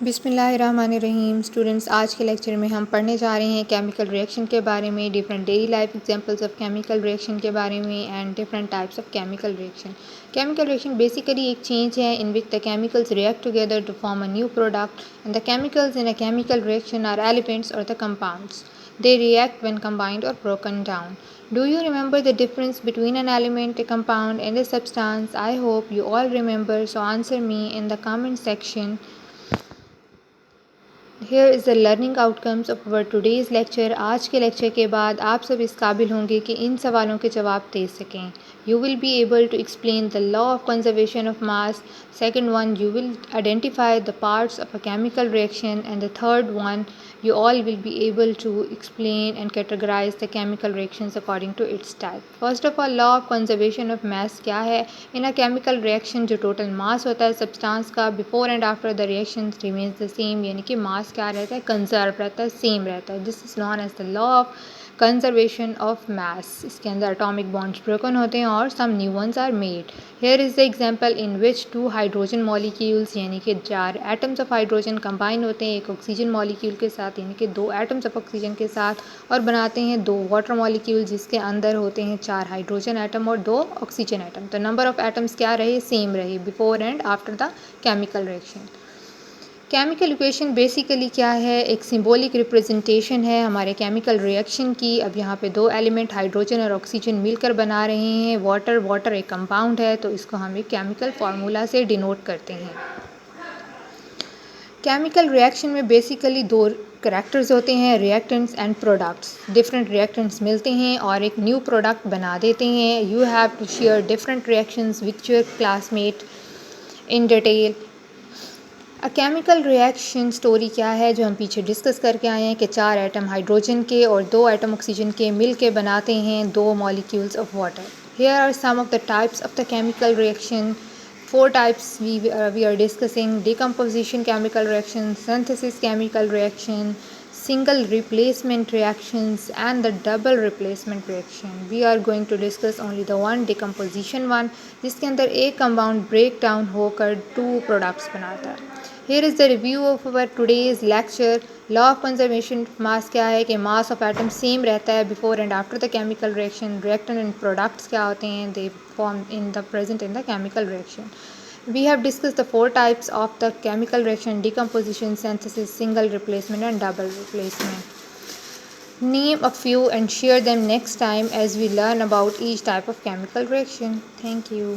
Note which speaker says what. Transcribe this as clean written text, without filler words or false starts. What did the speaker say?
Speaker 1: बिस्मिल्लाहिर्रहमानिर्रहीम। स्टूडेंट्स, आज के लेक्चर में हम पढ़ने जा रहे हैं केमिकल रिएक्शन के बारे में, different daily life examples of chemical reaction के बारे में and different types of chemical reaction. Chemical reaction basically एक चेंज है in which the chemicals react together to form a new product and the chemicals in a chemical reaction are elements और the compounds. They react when combined or broken down. Do you remember the difference between an element, a compound, and a substance? I hope you all remember, so answer me in the comment section. Here is the learning outcomes of our today's lecture. आज के lecture के बाद आप सब इस काबिल होंगे कि इन सवालों के जवाब दे सकें. You will be able to explain the law of conservation of mass. Second one, you will identify the parts of a chemical reaction. And the third one, you all will be able to explain and categorize the chemical reactions according to its type. First of all, law of conservation of mass क्या है? In a chemical reaction जो total mass होता है substance का, before and after the reaction remains the same, यानी कि mass क्या रहता है? कंजर्व रहता है, सेम रहता है. This is known as the law of conservation of mass. इसके अंदर एटॉमिक बॉन्ड्स ब्रोकन होते हैं और some new ones are made. Here is the example in which 2 hydrogen molecules यानी कि 4 एटम्स ऑफ हाइड्रोजन कंबाइन होते हैं एक ऑक्सीजन मॉलिक्यूल के साथ, यानी कि 2 एटम्स ऑफ ऑक्सीजन के साथ, और बनाते हैं 2 वाटर मॉलिक्यूल जिसके अंदर होते हैं 4 हाइड्रोजन एटम और 2 ऑक्सीजन एटम. तो नंबर ऑफ एटम्स क्या रहे? सेम रहे before and after the chemical reaction. Chemical equation basically क्या है? एक सिंबॉलिक रिप्रेजेंटेशन है हमारे केमिकल रिएक्शन की. अब यहाँ पे 2 एलिमेंट हाइड्रोजन और ऑक्सीजन मिलकर बना रहे हैं वाटर एक कंपाउंड है, तो इसको हम एक केमिकल फार्मूला से डिनोट करते हैं. केमिकल रिएक्शन में बेसिकली 2 करैक्टर्स होते हैं, reactants and products. Different reactants मिलते हैं और एक न्यू प्रोडक्ट बना देते हैं. You have to share different reactions with your classmate in detail. A chemical reaction story क्या है जो हम पीछे डिस्कस करके आए हैं कि 4 एटम हाइड्रोजन के और 2 एटम ऑक्सीजन के मिल के बनाते हैं 2 molecules of water. Here are some of the types of the chemical reaction. 4 types we are discussing: decomposition chemical reaction, synthesis chemical reaction, single replacement reactions, and the double replacement reaction. We are going to discuss only the one decomposition one, जिसके अंदर एक compound break down होकर 2 products बनाता है. Here is the review of our today's lecture. Law of conservation of mass क्या है कि mass of atom same रहता है before and after the chemical reaction. Reactant and products क्या होते हैं? They form in the present in the chemical reaction. We have discussed the 4 types of the chemical reaction: decomposition, synthesis, single replacement, and double replacement. Name a few and share them next time as we learn about each type of chemical reaction. Thank you.